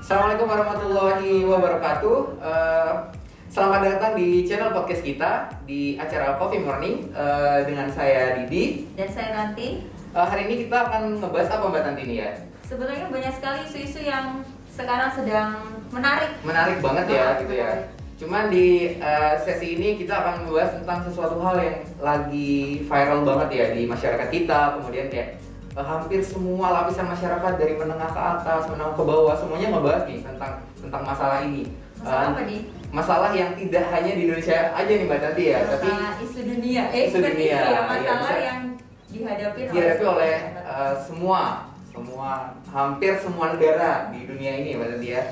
Assalamualaikum warahmatullahi wabarakatuh. Selamat datang di channel podcast kita di acara Coffee Morning dengan saya Didi dan saya Nanti. Hari ini kita akan ngebahas apa Mbak Nanti nih ya? Sebenarnya banyak sekali isu-isu yang sekarang sedang menarik. Menarik banget ya gitu ya. Cuman di sesi ini kita akan membahas tentang sesuatu hal yang lagi viral banget ya di masyarakat kita. Kemudian kayak hampir semua lapisan masyarakat dari menengah ke atas, menengah ke bawah semuanya ngebahas nih tentang masalah ini. Masalah apa nih? Masalah yang tidak hanya di Indonesia aja nih Mbak Tanti ya, masalah tapi isu dunia. Isu dunia. Ya, masalah Iya, yang dihadapi oleh hampir semua negara di dunia ini Mbak Tanti ya.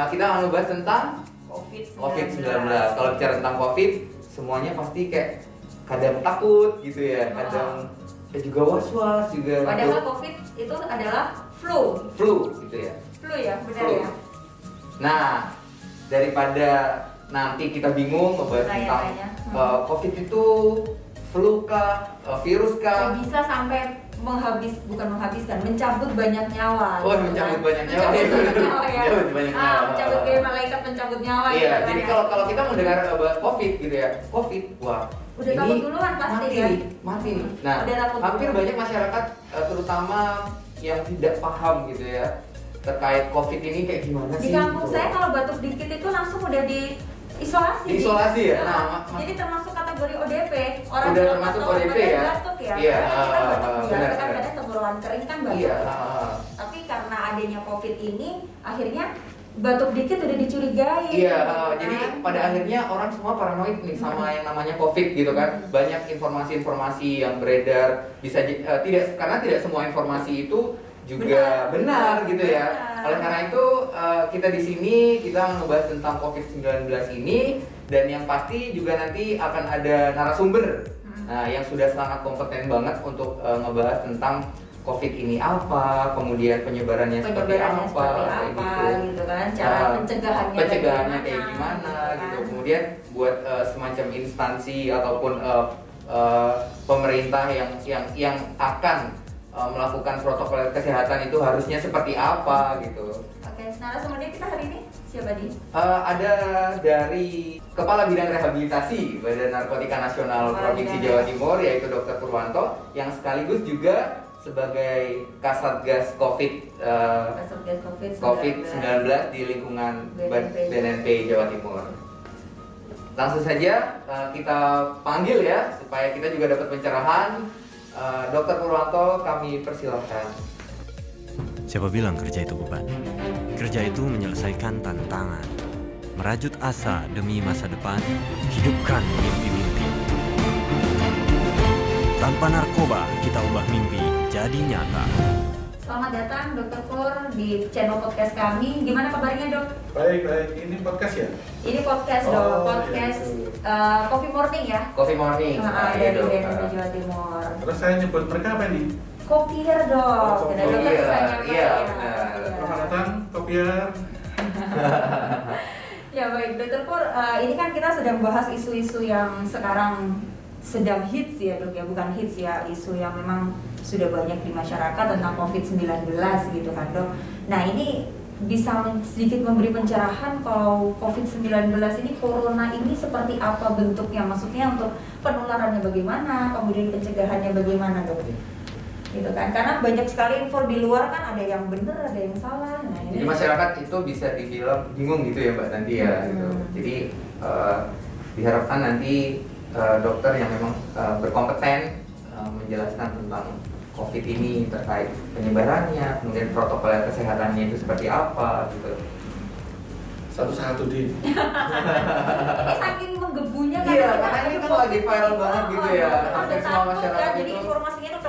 Kita akan membahas tentang COVID-19. Kalau bicara tentang COVID, semuanya pasti kayak kadang takut gitu ya, kadang juga was-was juga. Padahal COVID itu adalah flu gitu ya. Flu ya, benar Flu. ya. Nah, daripada nanti kita bingung ngebahas tentang COVID itu flu kah, virus kah? Bisa sampai mencabut banyak nyawa. Oh, mencabut banyak nyawa. Mencabut kayak malaikat mencabut nyawa. Iya, jadi kalau kita mendengar COVID gitu ya, COVID, wah, udah takut duluan pasti mati nih. Nah, hampir banyak masyarakat terutama yang tidak paham gitu ya terkait COVID ini kayak gimana sih? Di kampung saya kalau batuk dikit itu langsung udah diisolasi. Diisolasi ya? Jadi termasuk kategori ODP. Orang udah termasuk ODP ya? Batuk ya? Iya, kita batuk biasa kan benar. kadang tenggorokan kering kan batuk. Iya. Tapi karena adanya COVID ini, akhirnya batuk dikit udah dicurigai. Iya, jadi pada akhirnya orang semua paranoid nih sama yang namanya COVID gitu kan. Banyak informasi-informasi yang beredar karena tidak semua informasi itu juga benar gitu ya. Oleh karena itu kita di sini kita ngebahas tentang COVID-19 ini, dan yang pasti juga nanti akan ada narasumber yang sudah sangat kompeten banget untuk ngebahas tentang COVID ini apa, kemudian penyebarannya seperti apa gitu kan, cara pencegahannya kayak gimana gitu. Kemudian buat semacam instansi ataupun pemerintah yang akan melakukan protokol kesehatan itu harusnya seperti apa gitu. Oke, narasumbernya kita hari ini siapa di? Ada dari Kepala Bidang Rehabilitasi Badan Narkotika Nasional Provinsi Jawa Timur, yaitu Dr. Purwanto, yang sekaligus juga sebagai Kasatgas COVID-19 di lingkungan BNNP Jawa Timur. Langsung saja kita panggil ya, supaya kita juga dapat pencerahan. Dr. Purwanto, kami persilahkan. Siapa bilang kerja itu beban? Kerja itu menyelesaikan tantangan, merajut asa demi masa depan, hidupkan mimpi-mimpi. Tanpa narkoba, kita ubah mimpi jadi nyata. Selamat datang Dr. Pur di channel podcast kami. Gimana kabarnya dok? Baik. Ini podcast ya? Ini podcast dok, podcast Coffee Morning ya? Coffee Morning. Dari BNNP Jawa Timur. Terus saya nyebut mereka apa nih? Kopier dok. Iya. Selamat datang, Kopier. Ya baik, Dr. Pur, ini kan kita sedang bahas isu-isu yang sekarang sedang hits ya dok ya, bukan hits ya, isu yang memang sudah banyak di masyarakat tentang COVID-19 gitu kan dok. Nah ini bisa sedikit memberi pencerahan kalau COVID-19 ini, corona ini seperti apa bentuknya, maksudnya untuk penularannya bagaimana, kemudian pencegahannya bagaimana dok? Gitu kan, karena banyak sekali info di luar kan, ada yang benar, ada yang salah. Nah, ini jadi masyarakat itu bisa dibilang bingung gitu ya Mbak nanti ya gitu. Jadi diharapkan nanti dokter yang memang berkompeten menjelaskan tentang COVID ini terkait penyebarannya, kemudian protokol kesehatannya itu seperti apa gitu. Satu-satu di. Ini saking menggebunya kan. Iya, karena ini kan lagi viral banget gitu ya. Hampir semua masyarakat jadi informasinya itu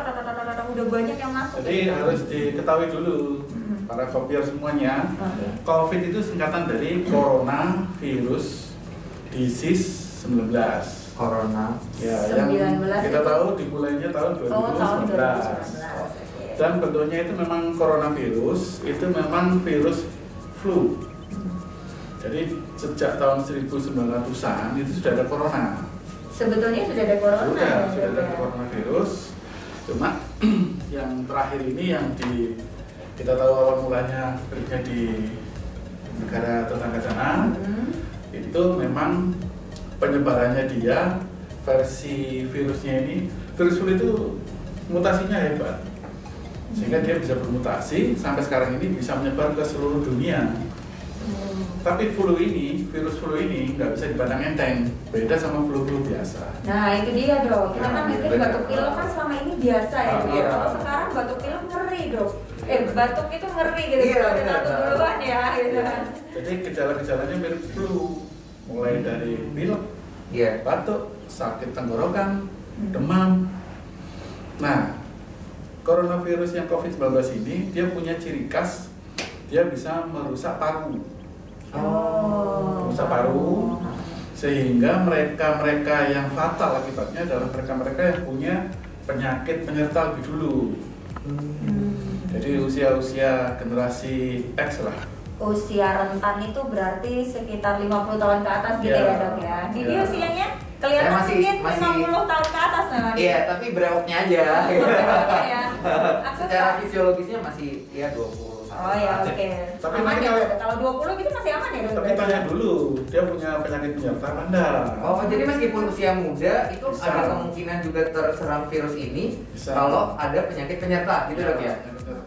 udah banyak yang masuk. Jadi harus diketahui dulu para kopier semuanya. COVID itu singkatan dari Corona Virus Disease 19. Corona Ya, yang kita tahu dimulainya tahun 2019. Dan bentuknya itu memang coronavirus, itu memang virus flu. Jadi sejak tahun 1900-an itu sudah ada corona. Sebetulnya sudah ada corona. Sudah ada coronavirus. Cuma yang terakhir ini yang kita tahu awal mulanya terjadi negara tetangga sana, itu memang penyebarannya dia, versi virusnya ini, virus flu itu mutasinya hebat, sehingga dia bisa bermutasi sampai sekarang ini bisa menyebar ke seluruh dunia. Tapi flu ini, virus flu ini nggak bisa dipandang enteng, beda sama flu-flu biasa. Nah itu dia dok, kita kan mikir batuk pilek kan selama ini biasa ya dok. Kalau sekarang batuk pilek ngeri dok. Batuk itu ngeri gitu, kalau kita batuk duluan ya gitu kan. Jadi gejala-gejalanya mirip flu, mulai dari pilek, batuk, sakit tenggorokan, demam. Nah, coronavirus yang COVID-19 ini dia punya ciri khas, dia bisa merusak paru. Merusak paru, sehingga mereka yang fatal akibatnya adalah mereka yang punya penyakit penyerta lebih dulu. Jadi usia generasi X lah. Usia rentan itu berarti sekitar 50 tahun ke atas gitu ya dok ya. Jadi usianya kelihatan mungkin 50 tahun ke atas memang. Iya, tapi brewoknya aja. Ya. Secara fisiologisnya masih ya 20. Oh ya oke. Tapi aman ya kalau 20 gitu masih aman ya dok? Tapi tanya dulu, dia punya penyakit penyerta apa enggak? Oh, jadi meskipun usia muda itu ada kemungkinan juga terserang virus ini kalau ada penyakit penyerta gitu dok ya?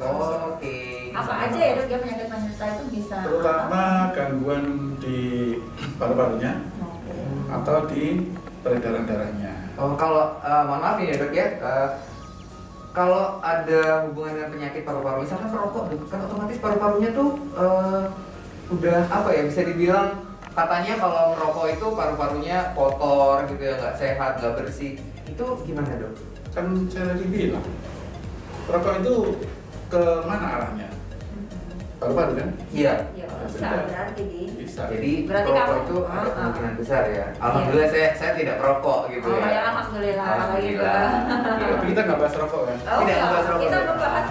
Oke. Apa aja ya dok ya penyakit penyerta itu bisa? Terutama gangguan di paru-parunya atau di peredaran darahnya. Oh, kalau mohon maaf ya dok ya, kalau ada hubungan dengan penyakit paru-paru, misalkan merokok, kan otomatis paru-parunya tuh udah apa ya, bisa dibilang katanya kalau merokok itu paru-parunya kotor gitu ya, nggak sehat, nggak bersih. Itu gimana dok? Kan saya tadi bilang, rokok itu ke mana arahnya? Paru-paru kan? Iya. Ya bisa berarti bisa. Jadi berarti merokok itu ada kemungkinan besar ya. Alhamdulillah saya tidak merokok gitu ya. Ya alhamdulillah. Alhamdulillah. Tapi kita nggak bahas rokok kan? Tidak membahas rokok. Kita membahas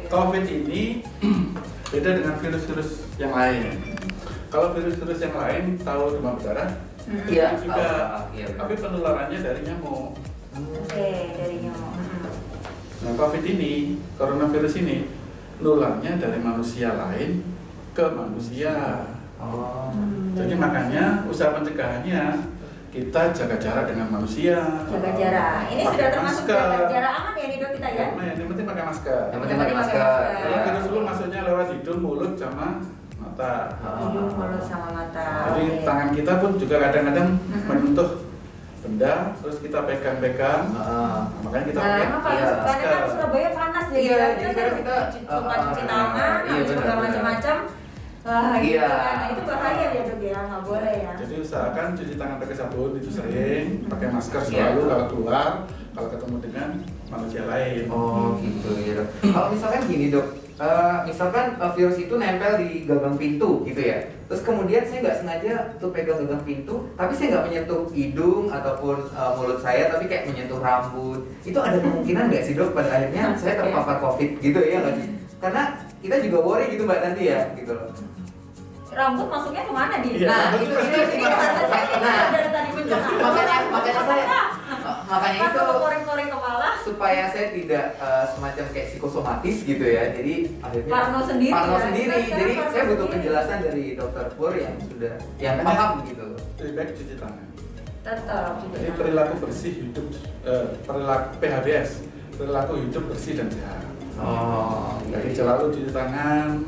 COVID ini beda dengan virus-virus yang lain. Kalau virus-virus yang lain tahu demam berdarah, Iya. juga. Iya. Tapi penularannya dari nyamuk. Oke, dari nyamuk. Nah, COVID ini, coronavirus ini, nularnya dari manusia lain ke manusia. Jadi makanya usaha pencegahannya kita jaga jarak dengan manusia. Jaga jarak. Ini Pakai sudah termasuk masker. jaga jarak aman ya nih dok kita ya? Nah, yang penting pakai masker. Yang penting pakai masker. Kalau virus flu masuknya lewat hidung, mulut, sama mata. Hidung, mulut sama mata. Jadi tangan kita pun juga kadang-kadang menyentuh benda, terus kita pegang-pegang. Makanya kita pakai emang kalau karena kan Surabaya panas ya. Iya, jadi kalau kita suka cuci tangan, juga macam-macam. Gitu kan. Nah, itu bahaya ya dok ya, nggak boleh ya. Jadi usahakan cuci tangan pakai sabun itu sering, pakai masker selalu kalau keluar, kalau ketemu dengan manusia lain. Oh gitu ya dok. Kalau misalkan gini dok, misalkan virus itu nempel di gagang pintu gitu ya. Terus kemudian saya nggak sengaja tuh pegang gagang pintu, tapi saya nggak menyentuh hidung ataupun mulut saya, tapi kayak menyentuh rambut. Itu ada kemungkinan nggak sih dok pada akhirnya saya terpapar COVID gitu ya nggak sih? Karena kita juga worry gitu mbak nanti ya gitu loh. Rambut masuknya kemana di? Nah itu Nah dari tadi makanya makanya itu koreng-koreng kepala supaya saya tidak semacam kayak psikosomatis gitu ya, jadi akhirnya Parno sendiri jadi Parno saya butuh sendiri. penjelasan dari dokter Pur yang paham gitu. Lebih baik cuci tangan. tetap Jadi perilaku bersih hidup, perilaku PHBS, perilaku hidup bersih dan sehat. Jadi selalu cuci tangan,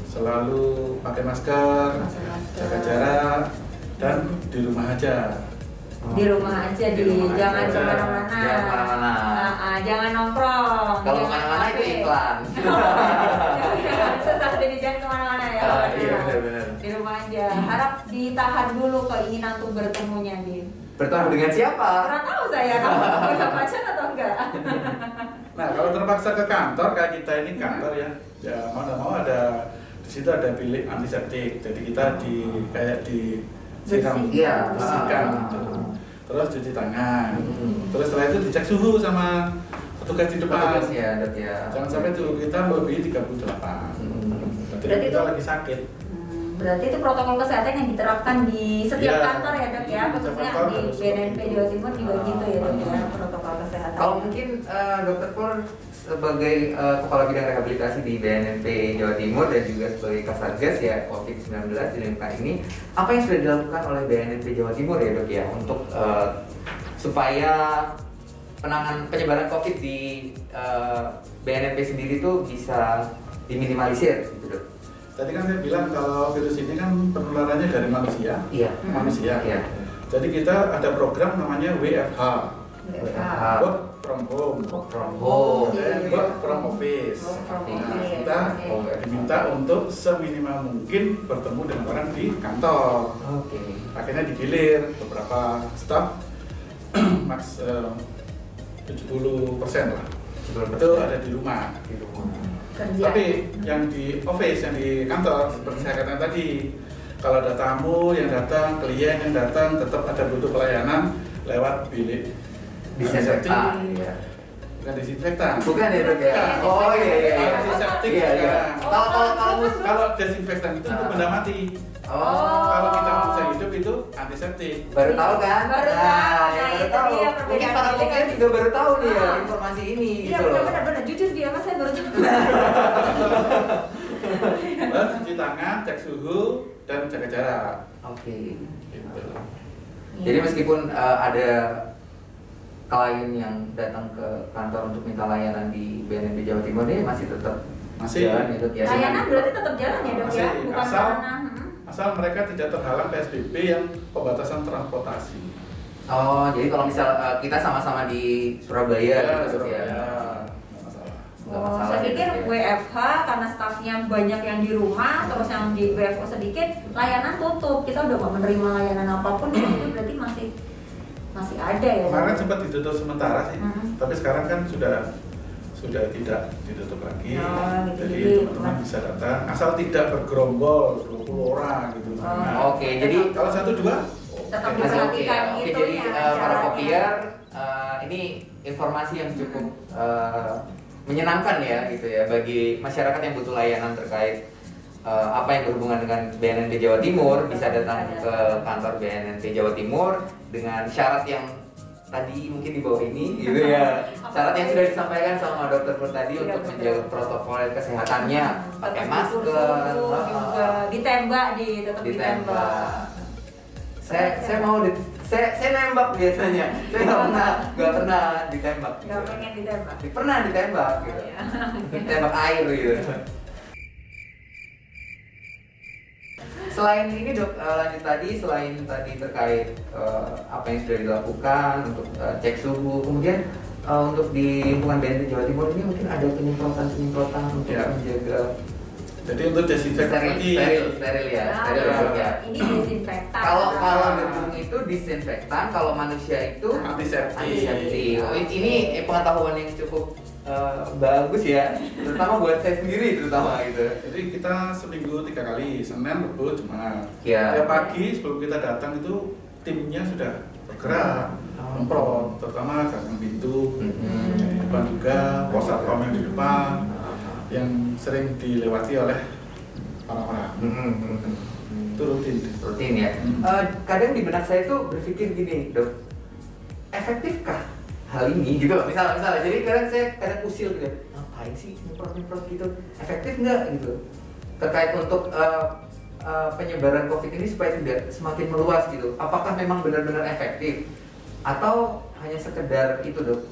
selalu pakai masker, jaga jarak, dan di rumah aja. di rumah aja jangan kemana-mana. Jangan nongkrong. Kalau kemana-mana itu iklan. Susah jadi jangan kemana-mana ya. Iya benar-benar. Di rumah aja. Harap ditahan dulu keinginan untuk bertemunya nih. Bertemu dengan siapa? Kurang tahu saya kamu punya pacar atau enggak. Nah kalau terpaksa ke kantor kayak kita ini kantor ya mau nggak mau ada di situ ada bilik antiseptik. Jadi kita kayak di siram bersihkan gitu. Terus cuci tangan. Terus setelah itu dicek suhu sama petugas di depan. Ya, dok ya. Jangan sampai suhu kita melebihi 38. Berarti kita lagi sakit. Berarti itu protokol kesehatan yang diterapkan di setiap kantor ya dok ya, khususnya di BNNP Jawa Timur juga gitu ya dok ya protokol kesehatan. Kalau mungkin dokter Pur sebagai Kepala Bidang Rehabilitasi di BNNP Jawa Timur dan juga sebagai Kasatgas ya COVID-19 di lingkungan ini, apa yang sudah dilakukan oleh BNNP Jawa Timur ya dok ya untuk supaya penyebaran COVID di BNNP sendiri tuh bisa diminimalisir gitu dok? Tadi kan saya bilang kalau virus ini kan penularannya dari manusia. Iya. Manusia. Iya. Jadi kita ada program namanya WFH. Work from home. Work from home. Dan work from office. Nah, kita diminta untuk seminimal mungkin bertemu dengan orang di kantor. Oke. Akhirnya digilir beberapa staff max 70% lah. Itu ada di rumah. Kerja. Tapi yang di office, yang di kantor, seperti saya katakan tadi, kalau ada tamu yang datang, klien yang datang, tetap ada butuh pelayanan lewat bilik disinfektan. Bukan disinfektan. Bukan ya dok ya? Oh iya. Antiseptik Iya. sekarang. Kalau Kalau desinfektan itu untuk benda mati. Oh. Kalau kita manusia hidup itu antiseptik. Baru tahu kan? Baru tahu. Ya, Nah, baru itu tahu. dia Mungkin perbedaan para bilik kopier kan. juga baru tahu nih ya Ah. informasi ini Iya gitu loh. benar jujur dia mas saya baru tahu. Terus cuci tangan, cek suhu, dan jaga jarak. Oke. Gitu. Jadi meskipun ada klien yang datang ke kantor untuk minta layanan di BNNP Jawa Timur ini masih tetap jalan ya dok ya? Layanan berarti tetap jalan ya dok ya? Masih, Bukan asal- karena Asal mereka tidak terhalang PSBB yang pembatasan transportasi. Oh, jadi kalau misal kita sama-sama di Surabaya gitu dok ya? nggak masalah. Nggak Oh, masalah saya ya, pikir dok ya? WFH karena stafnya banyak yang di rumah, terus yang di WFO sedikit, layanan tutup. Kita udah gak menerima layanan apapun, itu berarti masih ada ya. Kemarin sempat ditutup sementara sih, Mhm. tapi sekarang kan sudah tidak ditutup lagi. Oh, gitu. Jadi Jadi, teman-teman bisa datang, asal tidak bergerombol 20 orang gitu. Oh. Nah, Oke, jadi kalau 1-2 Tetap masih oke diperhatikan ya. Oke, itunya, jadi para caranya. kopier ini informasi yang cukup menyenangkan ya gitu ya bagi masyarakat yang butuh layanan terkait apa yang berhubungan dengan BNNP Jawa Timur bisa datang ke kantor BNNP Jawa Timur dengan syarat yang tadi mungkin di bawah ini gitu ya, syarat yang sudah disampaikan sama dokter Pur tadi untuk menjaga protokol kesehatannya, pakai masker, juga ditembak tetap ditembak. ditembak. Saya mau saya nembak biasanya, saya nggak pernah ditembak. Nggak pengen ditembak. Pernah ditembak gitu, Iya. tembak air gitu. Selain ini dok, lanjut tadi selain tadi terkait apa yang sudah dilakukan untuk cek suhu, kemudian untuk di lingkungan BNNP Jawa Timur ini mungkin ada penyemprotan untuk Ya. menjaga Jadi untuk desinfektan steril ya, steril ya. Ini desinfektan. Kalau gedung itu disinfektan, kalau manusia itu antiseptik. antiseptik. Oh, ini pengetahuan yang cukup bagus ya, terutama buat saya sendiri terutama gitu. Jadi kita seminggu 3 kali, Senin, Rabu, Jumat. Ya. Tiap pagi sebelum kita datang itu timnya sudah bergerak, memprot, terutama gagang pintu, di depan juga, pos satpam yang di depan, yang sering dilewati oleh orang-orang. Itu rutin. Rutin ya. Kadang di benak saya tuh berpikir gini, dok, efektifkah hal ini gitu loh, misalnya jadi kadang saya usil gitu, ngapain sih nyemprot gitu, efektif nggak gitu terkait untuk penyebaran COVID ini supaya tidak semakin meluas gitu, apakah memang benar-benar efektif atau hanya sekedar itu dok?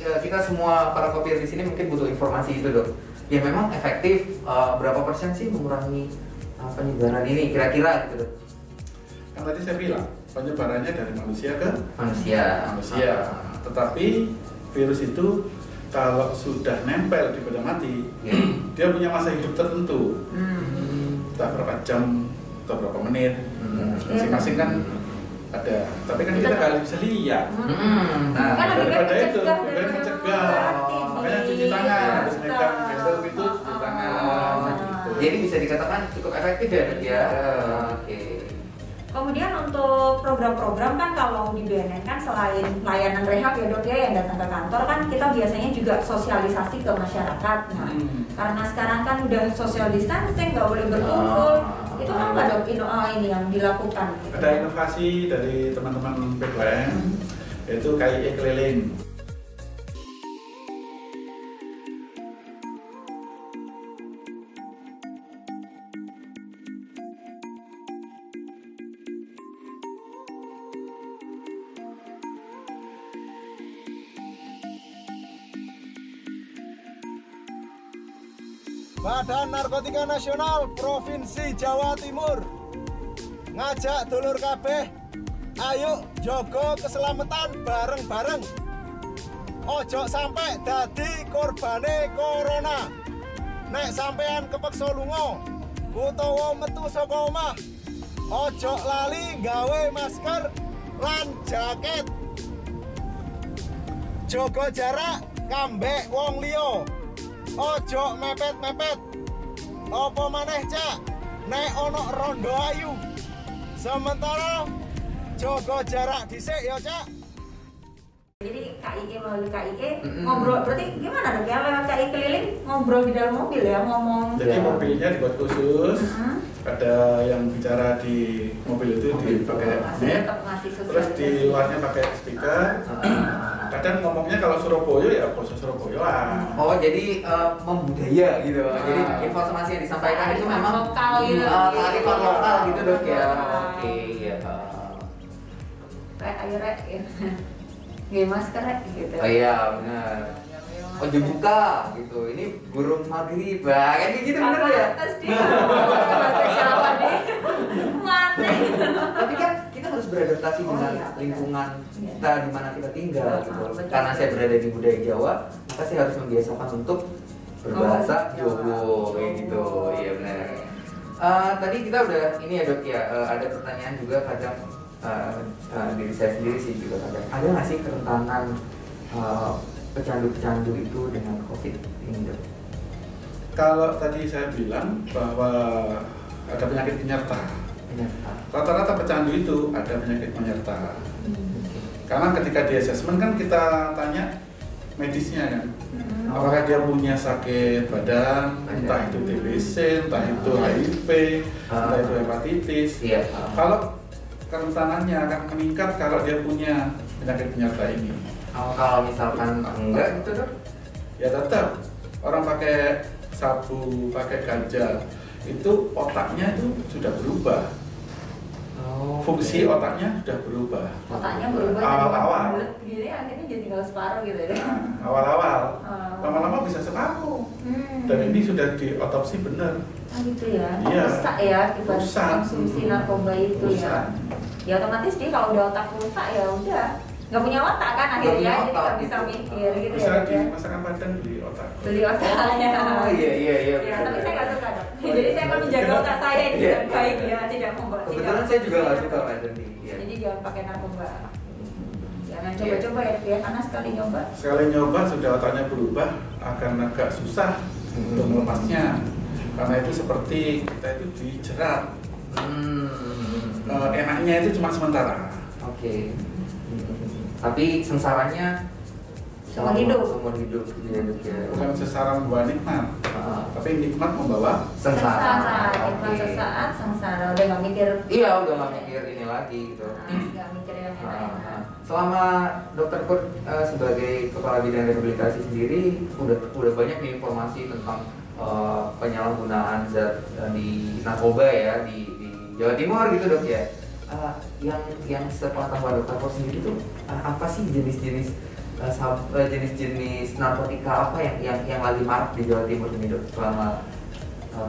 Kita semua para kopier di sini mungkin butuh informasi itu dok, ya memang efektif berapa persen sih mengurangi penyebaran ini kira-kira gitu dok? Kan tadi saya bilang penyebarannya dari manusia ke Manusia. Tetapi virus itu kalau sudah nempel di benda mati, dia punya masa hidup tertentu. Entah berapa jam atau berapa menit, masing-masing kan ada. Tapi kan kita nggak bisa lihat. Nah, Kan lebih daripada baik itu, mencegah lebih baik daripada mencegah. mengobati. Makanya cuci tangan, habis megang handle itu cuci tangan. Gitu. Jadi bisa dikatakan cukup efektif ya dok ya. Oke. Kemudian untuk program-program kan kalau di BNN kan selain layanan rehab ya dok ya yang datang ke kantor kan kita biasanya juga sosialisasi ke masyarakat. Nah, karena sekarang kan udah social distancing nggak boleh berkumpul, itu kan nggak dok ini yang dilakukan. Gitu. Ada inovasi dari teman-teman BPOM, yaitu KIE keliling. Badan Narkotika Nasional Provinsi Jawa Timur ngajak dulur kabeh, ayo jogo keselamatan bareng-bareng. Ojo sampai dadi korbane corona. Nek sampean kepeksa lunga utawa metu saka omah, ojo lali gawe masker lan jaket. Jogo jarak kambek wong liya. Ojo mepet-mepet. Apa maneh, Cak? Nek ono rondo ayu. Sementara jogo jarak dhisik ya, Cak. Jadi KIE melalui KIE ngobrol, berarti gimana dok ya, lewat KIE keliling ngobrol di dalam mobil ya, ngomong. Jadi mobilnya dibuat khusus, ada yang bicara di mobil itu dipakai mic, terus di luarnya pakai speaker. Kadang ngomongnya kalau Surabaya ya bahasa Surabaya. Oh jadi membudaya gitu. Jadi informasi yang disampaikan itu memang lokal gitu. kearifan lokal gitu dok ya. Oke ya. Rek ayo rek. Gak masker gitu. Oh iya benar. Oh dibuka gitu. Ini burung maghrib. Bah, kayak gitu bener ya. Atas dia. Bahasa Jawa nih. Mati. Tapi kan kita harus beradaptasi dengan lingkungan kita di mana kita tinggal gitu. Karena saya berada di budaya Jawa, maka saya harus membiasakan untuk berbahasa Jowo kayak gitu. Iya benar. Tadi kita udah ini ya dok ya. Ada pertanyaan juga kadang diri saya sendiri sih juga kadang. Ada nggak sih kerentanan pecandu-pecandu itu dengan COVID ini dok? Kalau tadi saya bilang bahwa ada penyakit penyerta. Rata-rata pecandu itu ada penyakit penyerta. Karena ketika di asesmen kan kita tanya medisnya kan. Apakah dia punya sakit badan, entah itu TBC, entah itu HIV, entah itu hepatitis. Kalau kerentanannya akan meningkat kalau dia punya penyakit penyerta ini. Kalau misalkan enggak gitu dok? Ya tetap orang pakai sabu, pakai ganja, itu otaknya itu sudah berubah. Fungsi otaknya sudah berubah. Otaknya berubah awal-awal. Gini akhirnya jadi tinggal separuh gitu ya. Awal-awal. Lama-lama bisa separuh. Dan ini sudah diotopsi benar. Gitu ya. Iya. Rusak ya akibat konsumsi narkoba itu ya. Ya otomatis dia kalau udah otak rusak ya udah nggak punya otak kan akhirnya, jadi nggak bisa mikir gitu bisa ya. Bisa dimasakkan badan beli otak. Beli otaknya. Oh iya. Ya, tapi saya nggak suka dok. Jadi saya akan menjaga otak saya ini dengan baik ya, tidak membuat. Kebetulan saya juga nggak suka Pak Dendi. Jadi jangan pakai narkoba. Jangan coba-coba ya, karena sekali nyoba. Sekali nyoba sudah otaknya berubah, akan agak susah untuk melepasnya. Karena itu seperti kita itu dijerat. Enaknya itu cuma sementara. Oke. Tapi sengsaranya seumur hidup. Seumur hidup ya. Bukan sengsara membawa nikmat, tapi nikmat membawa sengsara. Nikmat sesaat, sengsara. Udah nggak mikir. Iya, udah nggak mikir ini lagi gitu. Nggak mikir yang lain. Selama Dokter Kurt sebagai kepala bidang rehabilitasi sendiri udah banyak nih informasi tentang penyalahgunaan zat di narkoba ya di Jawa Timur gitu dok ya. Yang sepengetahuan Dokter Kurt sendiri tuh apa sih jenis-jenis narkotika apa yang lagi marak di Jawa Timur ini dok selama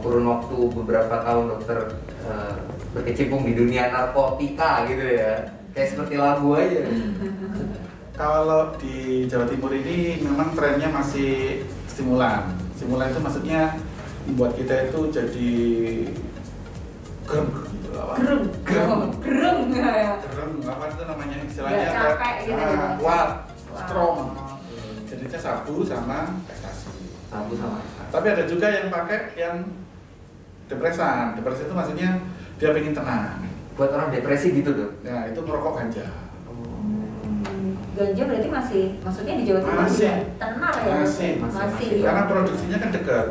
kurun waktu beberapa tahun dokter berkecimpung di dunia narkotika gitu ya, kayak seperti lagu aja. Kalau di Jawa Timur ini memang trennya masih stimulan. Stimulan itu maksudnya membuat kita itu jadi gerem gitu lah. Gerem ya. Gerem apa itu namanya istilahnya? Capek gitu. Kuat, strong. Jadinya sabu sama ekstasi. Sabu sama ekstasi. Tapi ada juga yang pakai yang depresan. Depresi itu maksudnya dia pengen tenang. Buat orang depresi gitu dok? Nah itu merokok ganja. Ganja berarti masih, maksudnya di Jawa Timur masih tenar ya? Masih. Karena produksinya kan dekat.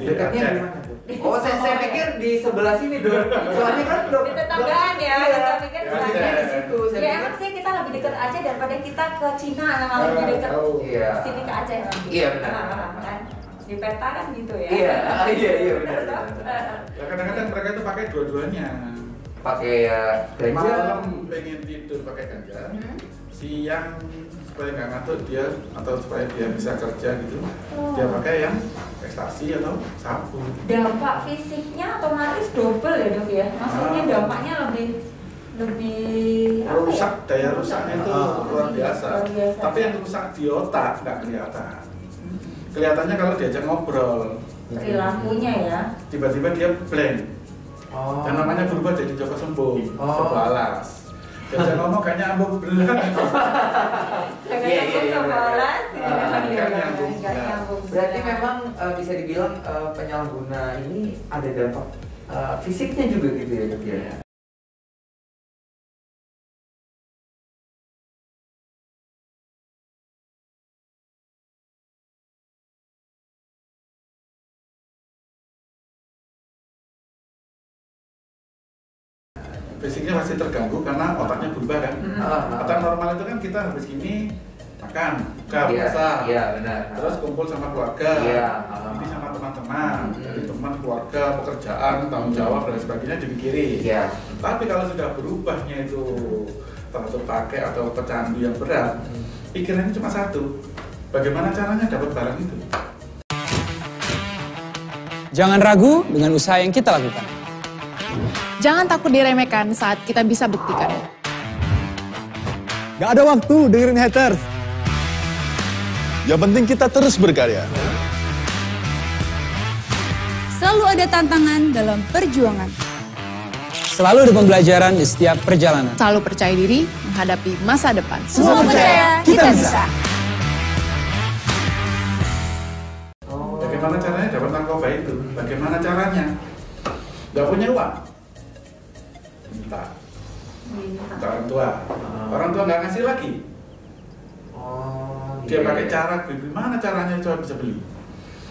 Dekatnya di mana? Oh, saya pikir di sebelah sini dok. Soalnya kan dok. Di tetanggaan ya. Kita pikir di situ. Ya emang sih kita lebih dekat Aceh daripada kita ke Cina, malah lebih dekat sini ke Aceh. Iya benar. Kan di peta kan gitu ya. Iya benar. Ya kadang-kadang mereka itu pakai dua-duanya. Pakai ganja. Malam pengen tidur pakai ganja. Siang supaya nggak ngantuk dia atau supaya dia bisa kerja gitu. Dia pakai yang ekstasi atau sabu. Dampak fisiknya otomatis double ya dok ya, maksudnya dampaknya lebih rusak, ya? daya rusaknya itu luar biasa. Tapi yang rusak di otak nggak kelihatan. Kelihatannya kalau diajak ngobrol, perilakunya ya, tiba-tiba dia blank. Dan namanya berubah jadi Joko Sembung, Joko Alas. Diajak ngomong kayaknya ambung belang. Berarti memang bisa dibilang penyalahguna ini ada dampak fisiknya juga gitu ya dok ya. Fisiknya masih terganggu karena otaknya berubah kan. Otak normal itu kan kita habis ini makan, buka, puasa, benar. Terus kumpul sama keluarga, ini sama teman-teman, dari teman, keluarga, pekerjaan, tanggung jawab dan sebagainya dipikirin. Tapi kalau sudah berubahnya itu terlalu pakai atau pecandu yang berat, pikirannya cuma satu, bagaimana caranya dapat barang itu. Jangan ragu dengan usaha yang kita lakukan. Jangan takut diremehkan saat kita bisa buktikan. Gak ada waktu dengerin haters. Yang penting kita terus berkarya. Selalu ada tantangan dalam perjuangan. Selalu ada pembelajaran di setiap perjalanan. Selalu percaya diri menghadapi masa depan. Semua percaya, kita bisa. Bagaimana caranya dapat narkoba itu? Bagaimana caranya? Gak punya uang? Minta orang tua. Orang tua nggak ngasih lagi. Dia pakai cara, gimana caranya coba bisa beli?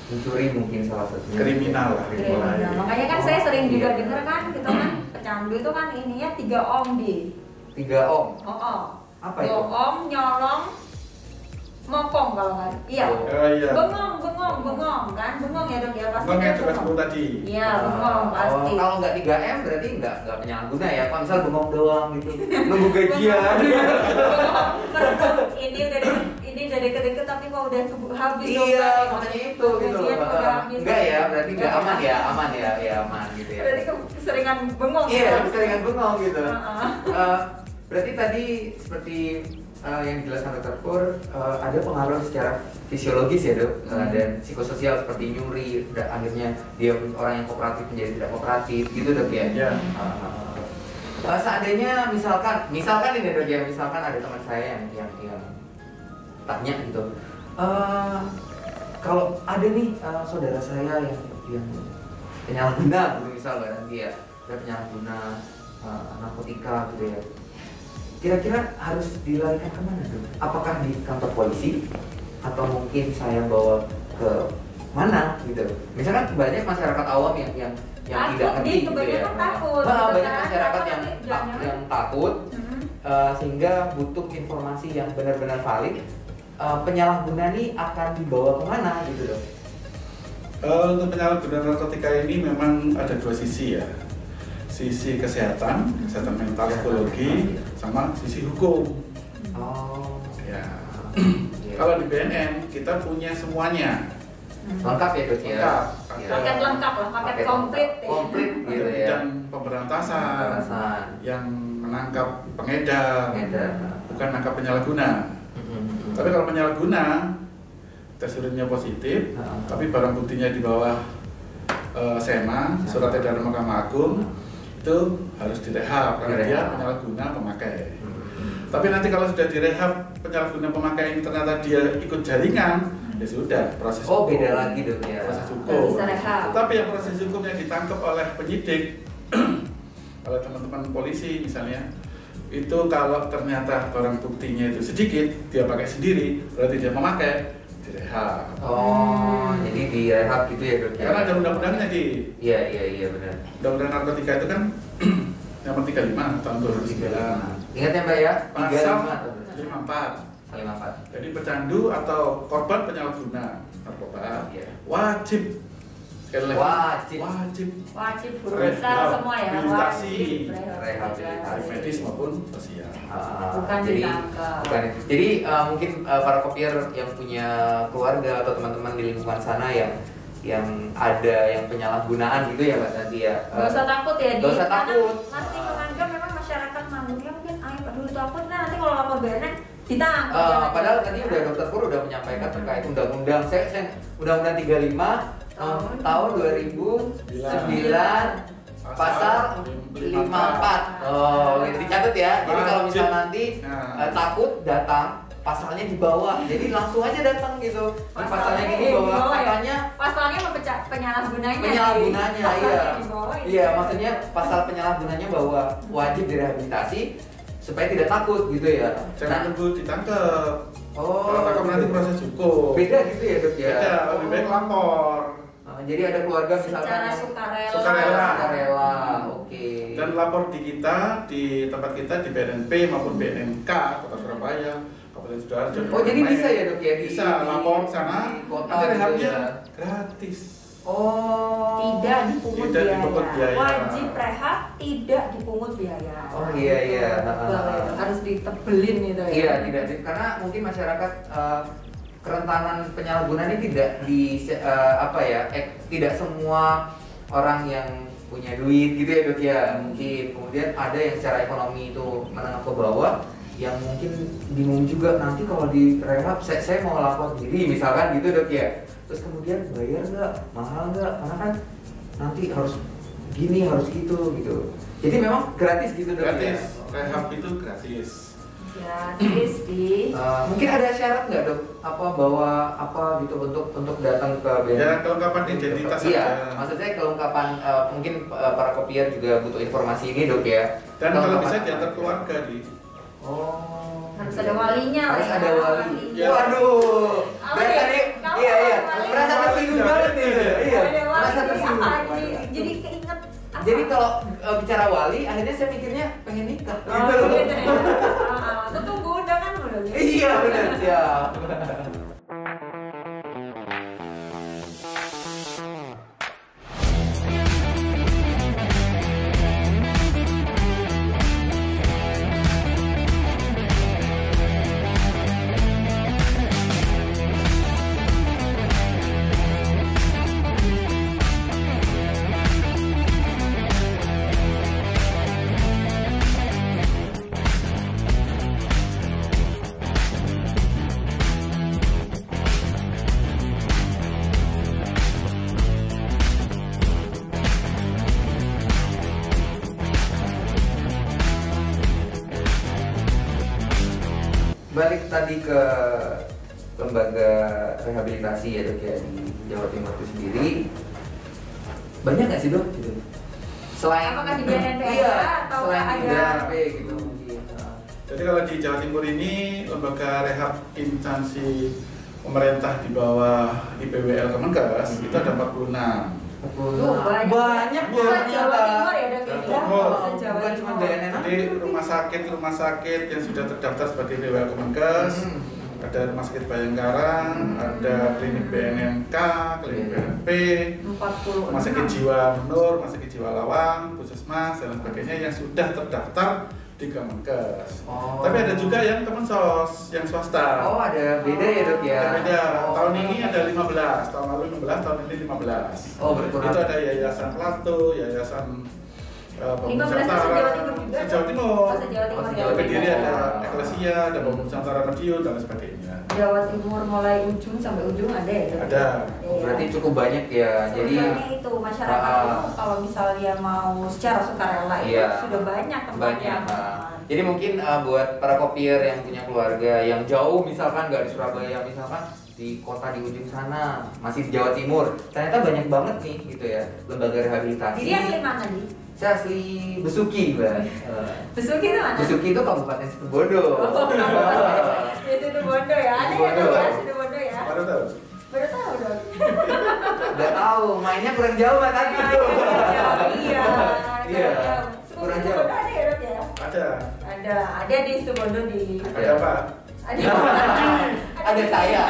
Mencuri mungkin salah satunya. Kriminal lah. Makanya kan saya sering juga dengar kan, kita kan pecandu itu kan ininya 3 om di. 3 om. Apa itu? Om, nyolong, mokong kalau nggak. Iya. Bengong kan, bengong ya dok ya pasti. Bengong yang coba sebut tadi. Iya, bengong pasti. Kalau nggak 3M berarti nggak penyalahguna ya. Kalau misal bengong doang gitu, nunggu gajian. Ini udah deket-deket tapi kok udah habis. Iya, makanya itu gitu loh. Enggak ya, berarti nggak aman ya, aman gitu ya. Berarti keseringan bengong. Iya, keseringan bengong gitu. Berarti tadi seperti yang dijelaskan Dr. Pur, ada pengaruh secara fisiologis ya dok, dan psikososial seperti nyuri, akhirnya dia orang yang kooperatif menjadi tidak kooperatif gitu dok ya. Seandainya misalkan ini dok ya, misalkan ada teman saya yang tanya gitu, kalau ada nih saudara saya yang penyalahguna gitu misalnya, dia penyalahguna narkotika gitu ya. Kira-kira harus dilarikan kemana tuh? Apakah di kantor polisi atau mungkin saya bawa ke mana gitu? Misalkan banyak masyarakat awam yang tidak ngerti gitu ya. Banyak masyarakat yang takut sehingga butuh informasi yang benar-benar valid. Penyalahguna ini akan dibawa kemana gitu loh? Untuk penyalahguna narkotika ini memang ada 2 sisi ya. Sisi kesehatan mental, psikologi, sama sisi hukum. Ya. Kalau di BNN kita punya semuanya. Lengkap ya dok ya. Paket lengkap lah, paket komplit. Komplit gitu ya. Dan pemberantasan yang menangkap pengedar, bukan menangkap penyalahguna. Tapi kalau penyalahguna, tes urinnya positif, tapi barang buktinya di bawah SEMA, surat edaran Mahkamah Agung, itu harus direhab karena dia penyalahguna pemakai. Tapi nanti kalau sudah direhab penyalahguna pemakai ini ternyata dia ikut jaringan, ya sudah proses hukum. Beda lagi dong ya. Proses hukum. Bisa rehab. Tapi yang proses hukum yang ditangkap oleh penyidik, oleh teman-teman polisi misalnya, itu kalau ternyata barang buktinya itu sedikit, dia pakai sendiri, berarti dia memakai, direhab. Jadi direhab gitu ya dok ya? Karena ada undang-undangnya di. Iya benar. Undang-undang narkotika itu kan nomor 35 tahun 2009. Ingat ya mbak ya? Pasal 54. 54. Jadi pecandu atau korban penyalahguna narkoba wajib. Wajib berusaha semua ya. Rehabilitasi medis maupun sosial. Bukan ditangkap. Jadi mungkin para kopier yang punya keluarga atau teman-teman di lingkungan sana yang yang ada yang penyalahgunaan gitu ya Mbak Santi ya. Gak usah takut ya, Gak usah takut. Masih menganggap memang masyarakat Manggungnya mungkin dulu takut, nah nanti kalau lapor BNN ditangkap. Padahal tadi udah Dokter Pur udah menyampaikan terkait undang-undang Undang-Undang 35 tahun 2009 pasal 54. Oh, gitu dicatat ya. Jadi kalau misal nanti takut datang, pasalnya di bawah. Jadi langsung aja datang gitu. Pasalnya gini bawah katanya pasalnya penyalahgunanya. Penyalahgunanya iya. Iya, gitu. maksudnya pasal penyalahgunanya bahwa wajib direhabilitasi supaya tidak takut gitu ya. Jangan nunggu ditangkap. Oh, kalau tangkap nanti proses hukum. Beda gitu ya Dok ya. Beda, lebih baik lapor. Jadi ada keluarga misalkan secara sukarela. Oke. Dan lapor di kita, di tempat kita di BNNP maupun BNNK Kota Surabaya, Kabupaten Sidoarjo. Oh, jadi bisa ya Dok ya? Bisa lapor sana. Nanti rehabnya gratis. Oh, tidak dipungut biaya. biaya. Wajib rehab tidak dipungut biaya. Oh iya. Harus ditebelin itu ya. Iya, tidak karena mungkin masyarakat kerentanan penyalahgunaan ini tidak tidak semua orang yang punya duit gitu ya Dok ya. Mungkin kemudian ada yang secara ekonomi itu menengah ke bawah yang mungkin bingung juga nanti kalau di rehab saya mau lapor diri misalkan gitu Dok ya. Terus kemudian bayar nggak, mahal nggak, karena kan nanti harus gini harus gitu. Jadi memang gratis gitu Dok. Gratis, ya? rehab itu gratis. Gratis di. Mungkin ada syarat nggak Dok? Apa gitu untuk datang ke BNN? Ya kelengkapan identitas Iya, saja. maksud saya kelengkapan mungkin para kopier juga butuh informasi ini Dok ya. Dan kalau bisa diantar keluarga di. Harus ada walinya. Harus ada wali. Ya. Waduh. Berasa nih, iya. Merasa tersinggung banget nih. Iya. Merasa tersinggung. Jadi keinget. Jadi kalau bicara wali, akhirnya saya mikirnya pengen nikah. Itu tunggu undangan udah. Iya benar siap. Balik tadi ke lembaga rehabilitasi ya Dok ya di Jawa Timur itu sendiri, banyak nggak sih Dok gitu? Selain apakah di BNNP atau selain di ada? BNNP gitu mungkin. Jadi kalau di Jawa Timur ini lembaga rehab instansi pemerintah di bawah IPWL Kemenkes itu ada 46. Banyak Jawa Timur ya Dok ya. Bukan cuma BNN. Jadi rumah sakit yang sudah terdaftar sebagai IPWL Kemenkes, ada Rumah Sakit Bayangkara, ada klinik BNNK, klinik BNP, 46. Rumah Sakit Jiwa Menur, Rumah Sakit Jiwa Lawang, Puskesmas dan sebagainya yang sudah terdaftar di Kemenkes. Tapi ada juga yang Kemensos, yang swasta. Oh, ada beda ya Dok ya? Ada beda. Tahun ini ada 15, tahun lalu 16, tahun ini 15. Oh, berkurang. Itu ada Yayasan Plato, Yayasan 15 Jawa Timur juga. Jawa Timur. Jawa Timur ya. Kediri ada Eklesia, ada Bambang Nusantara Madiun dan sebagainya. Jawa Timur mulai ujung sampai ujung ada ya Dok? Ada. Berarti cukup banyak ya. Jadi sebenarnya itu masyarakat itu kalau misalnya mau secara sukarela itu sudah banyak tempatnya. Jadi mungkin buat para kopier yang punya keluarga yang jauh misalkan nggak di Surabaya misalkan di kota di ujung sana masih di Jawa Timur, ternyata banyak banget nih gitu ya lembaga rehabilitasi. Jadi asli mana nih? Saya asli Besuki Mbak. Besuki itu mana? Besuki itu Kabupaten Situbondo. Situbondo ya, ada ya Situbondo ya. Baru tahu. Baru tahu dong. Udah tahu, mainnya kurang jauh Mbak tadi itu. Iya. Kurang jauh. Ada ya Dok ya? Ada di Situbondo di. Ada apa? Ada saya.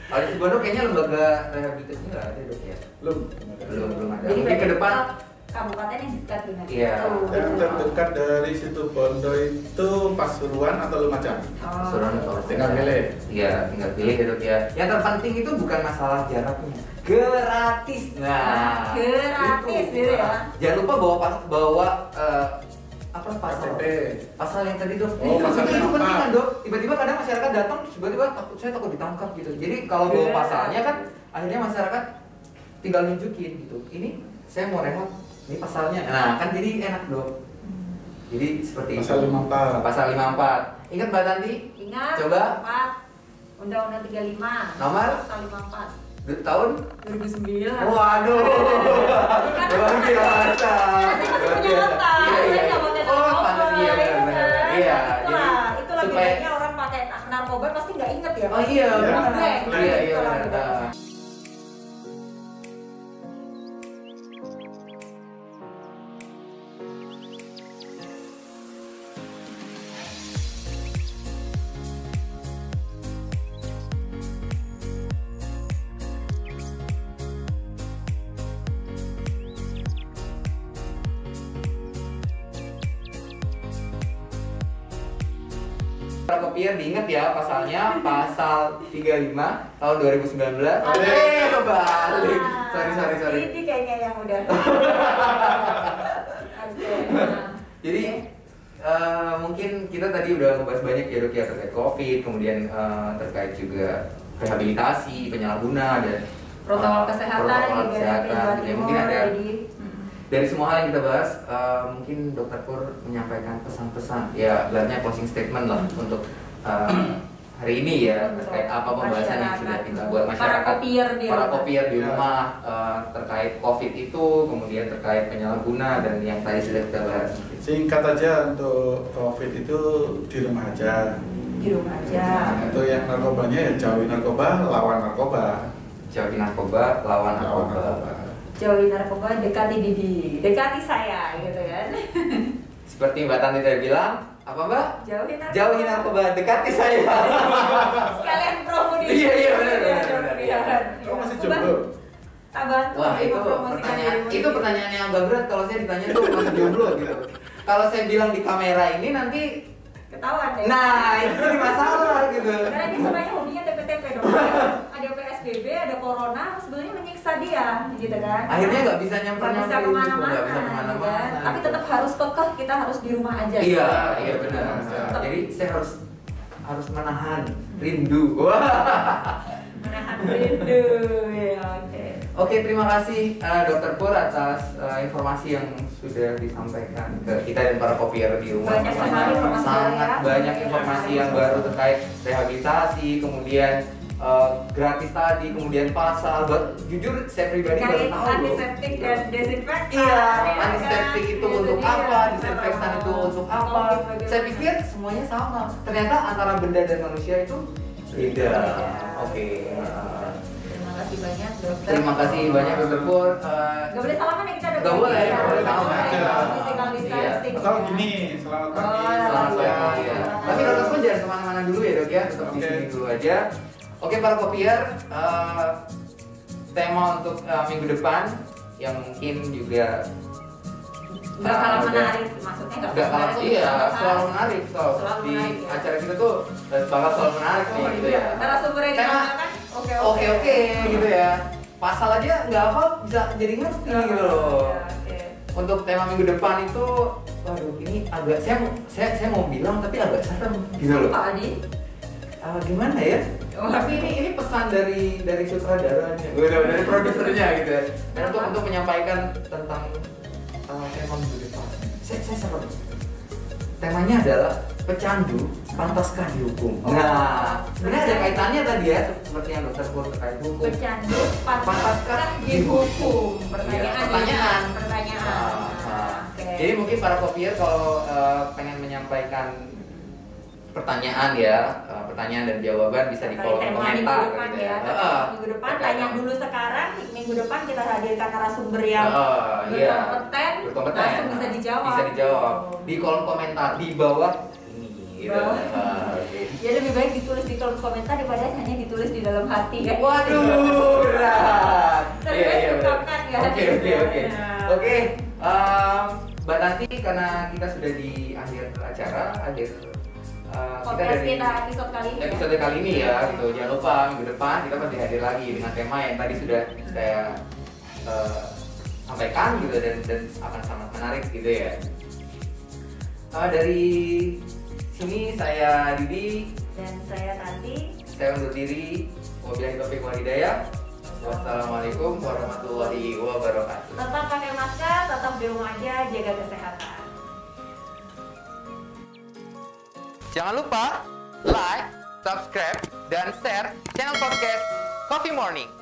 Kalau di Situbondo kayaknya lembaga rehabilitasi nggak ada Dok ya? Belum ada. Belum ada. Mungkin ke depan kabupaten yang dekat dengan Iya. itu. Yang terdekat dari situ Bondo itu Pasuruan atau Lumajang. Pasuruan atau Tinggal pilih. Iya, tinggal pilih ya dok ya. Yang terpenting itu bukan masalah jaraknya, gratis. Nah, gratis itu. gitu ya. Jangan lupa bawa apa pasal yang tadi dok. Pasal itu penting apa? kan dok. Tiba-tiba kadang masyarakat datang tiba-tiba saya takut ditangkap gitu. Jadi kalau bawa pasalnya kan akhirnya masyarakat tinggal nunjukin gitu. Ini saya mau remote, ini pasalnya. Nah kan jadi enak dok. Jadi seperti Pasal itu. 54. Pasal 54. Ingat Mbak Tanti? Ingat. Coba. 4 Undang-Undang 35. Nomor? Pasal 54. Tahun? 2009. Waduh, luar biasa. Saya masih punya otak. Iya, iya. Saya nggak pakai Oh, narkoba. panas, iya, benar. Iya, Itulah supaya- bedanya orang pakai narkoba pasti nggak inget ya. Oh iya, benar. Blank. Iya, iya, Itulah benar. bedanya. Para kopier diingat ya pasalnya pasal 35 tahun 2019. Oke. Kebalik. Sorry. Ini kayaknya yang udah. Oke. Jadi mungkin kita tadi udah ngebahas banyak ya dok ya terkait COVID, kemudian terkait juga rehabilitasi, penyalahguna dan Protokol kesehatan protokol juga kesehatan. Jawa Ya, Timur, mungkin ada jadi dari semua hal yang kita bahas, mungkin Dr. Pur menyampaikan pesan-pesan, ya ibaratnya closing statement lah untuk hari ini ya terkait apa pembahasan yang sudah kita buat masyarakat, para kopier di rumah terkait COVID itu, kemudian terkait penyalahguna dan yang tadi sudah kita bahas. Singkat aja untuk COVID itu di rumah aja. di rumah aja. Untuk yang narkobanya ya jauhi narkoba, lawan narkoba. Jauhi narkoba, lawan narkoba. Jauhi narkoba, dekati saya gitu kan. Seperti Mbak Tanti tadi bilang, apa Mbak? Jauhi narkoba, dekati saya. Sekalian promo di. Iya, benar. Kamu masih jomblo? Wah, itu pertanyaan yang agak berat kalau saya ditanya tuh masih jomblo gitu. Kalau saya bilang di kamera ini nanti Ketahuan deh. nah, itu jadi masalah gitu. Karena ini semuanya hobinya TP-TP dong. Ada PSBB, ada corona, sebenarnya menyiksa dia, gitu kan? Akhirnya nggak bisa nyamper Nggak bisa kemana-mana, kan? Tapi tetap harus kekeh, kita harus di rumah aja. Iya benar. Jadi saya harus menahan rindu. Wah. Menahan rindu, ya oke. Oke, terima kasih Dr. Pur atas informasi yang sudah disampaikan ke kita dan para kopier di rumah. Banyak sekali informasi Sangat ya. banyak informasi yang baru terkait rehabilitasi, kemudian gratis tadi, kemudian pasal. Jujur saya pribadi baru Kait tahu loh. antiseptik dan desinfektan. Iya, ya antiseptik kan? itu untuk dia. apa, disinfektan itu untuk apa? Covid Saya pikir semuanya sama. Ternyata antara benda dan manusia itu beda. Oke. Terima kasih banyak dokter. Terima kasih banyak Dr. Pur. Gak boleh salaman ya kita dokter. Nggak boleh, Ya, boleh nggak salaman. Physical Iya. distancing. Atau gini, selamat pagi. Selamat pagi. Ya. Tapi Dr. Pur jangan kemana-mana dulu ya dok ya, tetap di Oke. sini dulu aja. Oke para kopier, tema untuk minggu depan yang mungkin juga Gak kalah menarik, maksudnya nggak kalah, iya selalu menarik Selalu di menarik, ya. acara kita tuh bakal selalu menarik nih gitu ya. Narasumber yang Tema dimakan, oke gitu ya. Pasal aja nggak apa bisa jadi ngerti gitu loh. Oke. Untuk tema minggu depan itu, waduh ini agak saya mau bilang tapi agak serem gitu loh. Pak Adi? Gimana ya? Tapi ini pesan dari sutradaranya, dari produsernya gitu ya. Dan untuk menyampaikan tentang tema minggu depan. Saya serem. Temanya adalah pecandu pantaskah dihukum. Nah, sebenarnya ada kaitannya tadi ya, seperti yang dokter Pur terkait hukum. Pecandu Pantaskah dihukum? Pertanyaan. Pertanyaan. Oke. Jadi mungkin para kopier kalau pengen menyampaikan pertanyaan ya, pertanyaan dan jawaban bisa di kolom Tema komentar minggu depan gitu ya. Minggu depan tanya dulu sekarang. Minggu depan kita hadirkan narasumber yang berkompeten, langsung bisa dijawab. Bisa dijawab di kolom komentar di bawah ini. Gitu. Oke. Ya lebih baik ditulis di kolom komentar daripada hanya ditulis di dalam hati kan. Waduh, berat. Lebih baik diungkapkan ya. Oke. Nah. Oke, Mbak Tanti, karena kita sudah di akhir acara, podcast kita episode kali ini. Episode kali ini ya, gitu. Jangan lupa minggu depan kita pasti hadir lagi dengan tema yang tadi sudah saya sampaikan gitu dan akan sangat menarik gitu ya. Dari sini saya Didi dan saya Tanti. Saya undur diri. Wabillahi taufiq wal hidayah. Wassalamualaikum warahmatullahi wabarakatuh. Tetap pakai masker, tetap di rumah aja, jaga kesehatan. Jangan lupa like, subscribe, dan share channel podcast Coffee Morning.